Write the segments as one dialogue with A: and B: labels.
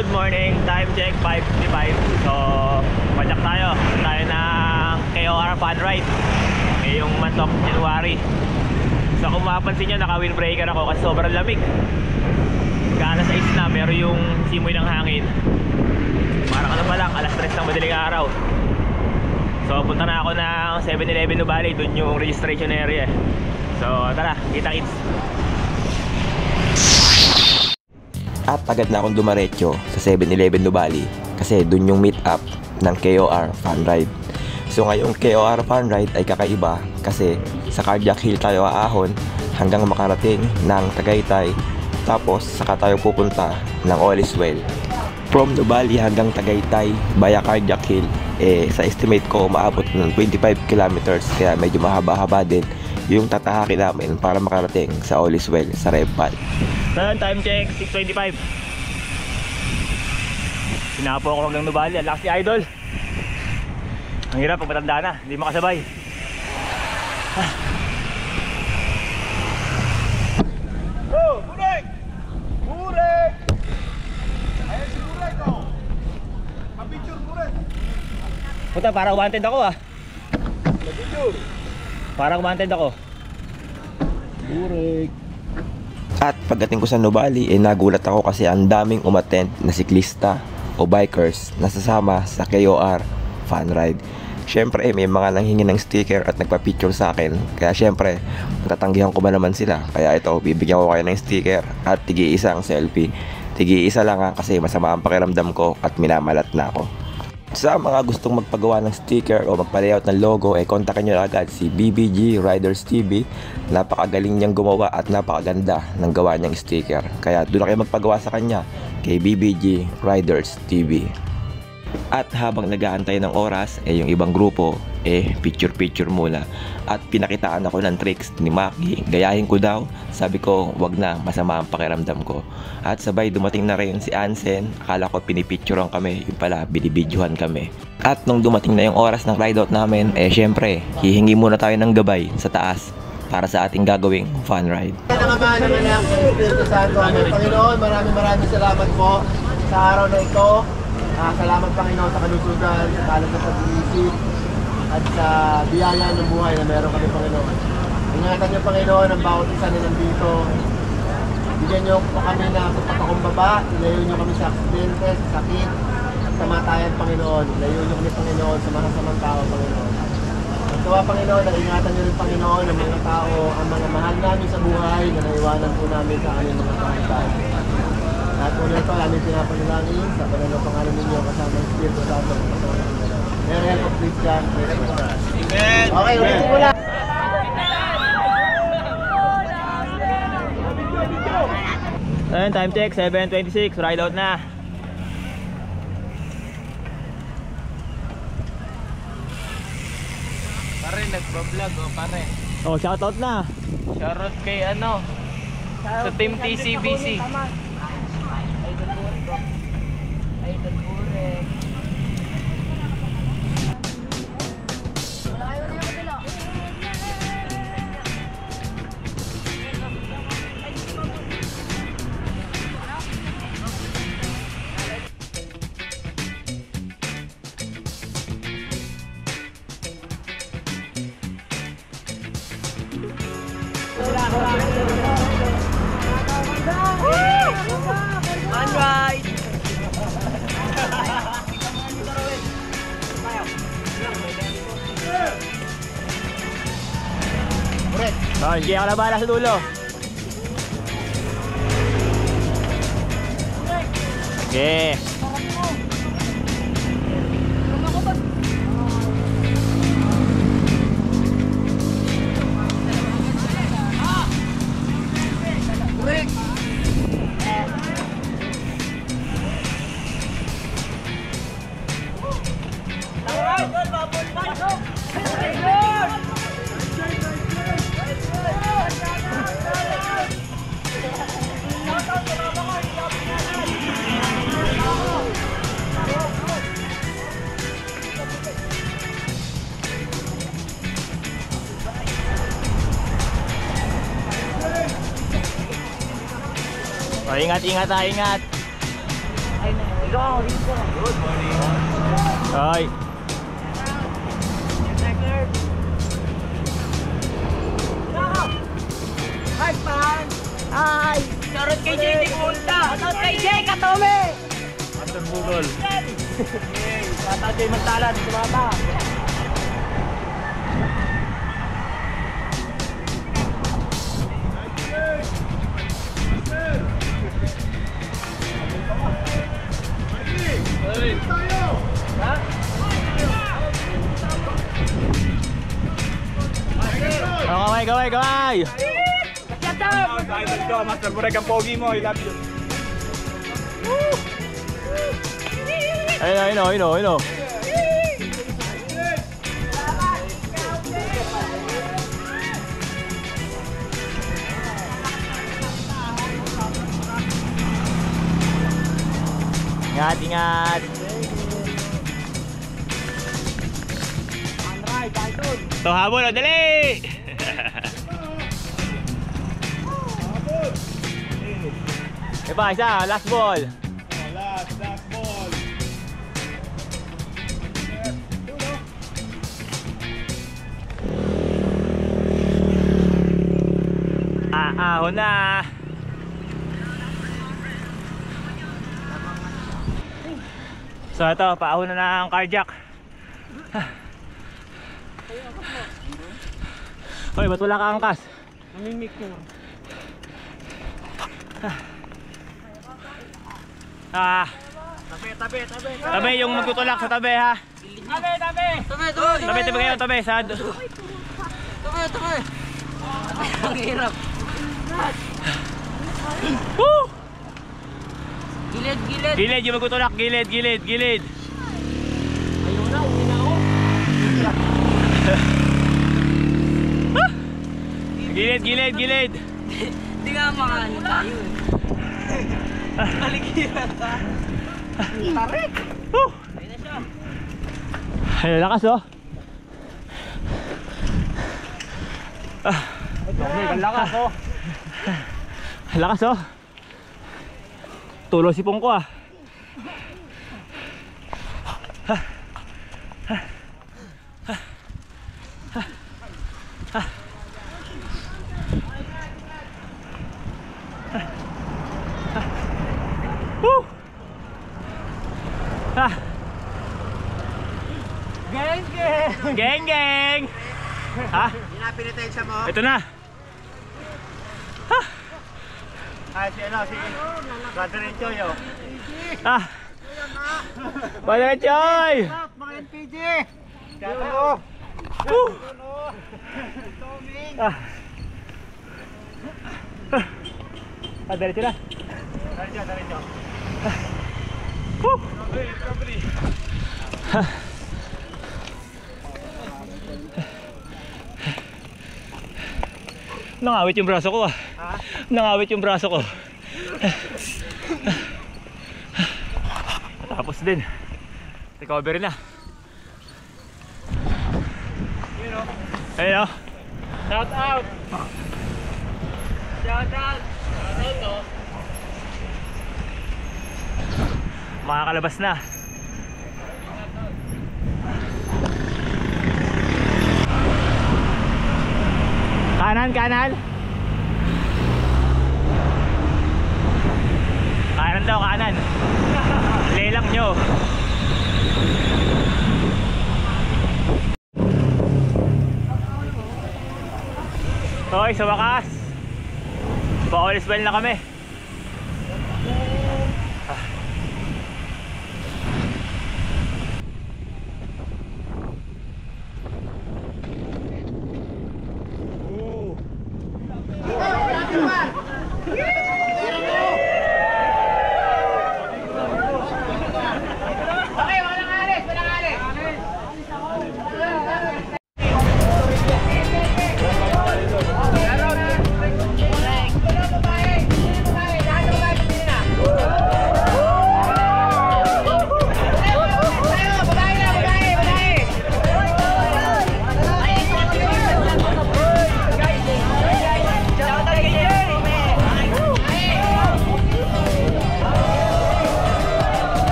A: Good morning, time check 5:55. So, pajak tayo ng KOR Fun Ride ngayong month of January. So kung mapapansin nyo, naka-windbreaker ako kasi sobrang lamig. Gana sa isla, meron yung simoy ng hangin. Parang ano pa lang, alas 3 ng madaling araw. So punta na ako ng 7-Eleven Nubali, dun yung registration area. So tara, kita-kits.
B: At agad na akong dumaretso sa 7-Eleven Nubali kasi dun yung meet up ng KOR Fun Ride. So ngayong KOR Fun Ride ay kakaiba kasi sa Cardiac Hill tayo aahon hanggang makarating ng Tagaytay, tapos saka tayo pupunta ng All is Well. From Nubali hanggang Tagaytay via Cardiac Hill, sa estimate ko maabot ng 25 kilometers, kaya medyo mahaba-haba din yung tatahakin namin para makarating sa All is Well sa Repal.
A: So time check 6:25. Sinapo ako hanggang Nubali. Ang lakas ni Idol. Ang hirap pag matanda na, hindi makasabay.
C: Oh, Burek! Burek! Ayan si Burek, oh! Kapicture, Burek!
A: Puta, parang wanted ako ah.
C: Kapicture!
A: Parang wanted ako.
C: Burek!
B: At pagdating ko sa Nubali, nagulat ako kasi ang daming umattend na siklista o bikers na sasama sa KOR Fun Ride. Syempre may mga nanghingi ng sticker at nagpa-picture sa akin. Kaya syempre, tatanggihan ko ba naman sila. Kaya ito, bibigyan ko kayo ng sticker at tigi-isang selfie. Tigi-isa lang kasi masama ang pakiramdam ko at minamalat na ako. Sa mga gustong magpagawa ng sticker o magpa-layout ng logo, kontakin nyo agad si BBG Riders TV. Napakagaling niyang gumawa at napakaganda ng gawa niyang sticker. Kaya doon na kayo magpagawa sa kanya kay BBG Riders TV. At habang nag-aantay ng oras, yung ibang grupo, picture-picture muna. At pinakitaan ako ng tricks ni Maki. Gayahin ko daw. Sabi ko, wag na, masama ang pakiramdam ko. At sabay dumating na rin si Ansen. Akala ko pinipicturean kami, yung pala, binibidyohan kami. At nung dumating na yung oras ng ride-out namin, syempre, hihingi muna tayo ng gabay sa taas para sa ating gagawing fun ride.
C: Nangaman ng anak ng Espiritu Santo. Panginoon, maraming salamat po sa araw na ito. Salamat Panginoon sa kalusugan, sa kalat na pag-iisip, at sa biyaya ng buhay na meron kami Panginoon. Ingatan niyo Panginoon ang bawat isa na nandito. Bigyan niyo po kami na pagpapakumbaba, ilayo niyo kami sa aksidente, sa sakit, at kamatayan Panginoon. Ilayo niyo kami Panginoon sa mga samang tao Panginoon. Magkawa Panginoon, na ingatan niyo rin Panginoon ang mga tao, ang mga mahal namin sa buhay na naiwanan po namin sa aming mga kahitan. At po nito, aming pinapanalangin sa pangalang pangalan ninyo kasama ng Espiritu Santo. May help of Christian. Amen! Okay, ulitin mo lang!
A: Ayun, time check 7:26, ride out na.
D: Pare, nagbablog pare.
A: Oh, shoutout na.
D: Shoutout kay sa Team TCBC.
A: Oh, hindi ako nabala sa dulo. Okay. Oh, ingat, ingat ha, ingat. Good morning. Hi.
C: Hi, Pan! Hi! Shoutout kay JD Punta! Shoutout kay Jay Katome!
A: Master Bugol.
C: Shoutout kay Mantalan, sumama!
A: Gaway!
E: Idol ko, Master Burek ang pogi mo, I love you.
A: Ayun. Ingat. Ito habol, dali! Isa, last ball.
E: Last ball.
A: Ahon na. So ito, paahon na ng carjack. Hoy, ba't wala ka angkas?
C: Namimik ko.
A: Tabi yung magtutulak sa tabi ha. Tabi kayo, tabi sa.
C: Tabi. Ang hirap.
A: Woo!
C: Gilid.
A: Gilid yung magtutulak, gilid.
C: Ayaw na, uwi na ako.
A: Gilid.
C: Hindi nga makaano tayo eh. Paligiran ka. Tarik. Ayun na siya.
A: Ay, lakas oh.
C: Lakas oh.
A: Lakas oh. Tulo si Pongko ah. Geng! Ha?
C: Yun na pinitensya mo.
A: Ito na.
C: Si Brother Enjoy oh.
A: Brother Enjoy!
C: Mga NPG!
A: Diretso na.
C: Diretso.
A: Nangawit yung braso ko ah. Nangawit yung braso ko. Tapos din. Recovery na. Ayun o.
C: Shout out!
A: Makakalabas na. Kanan. Kanan daw, kanan. Lelang nyo. Okay, sa wakas pa-all is well na kami.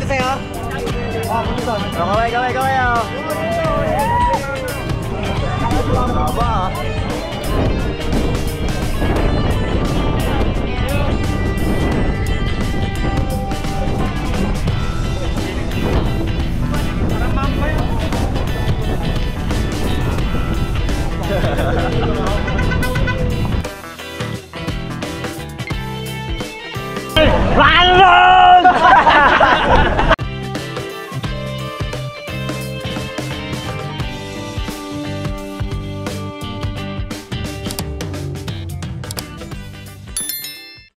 C: sa'yo? Kaway, oh. Aba,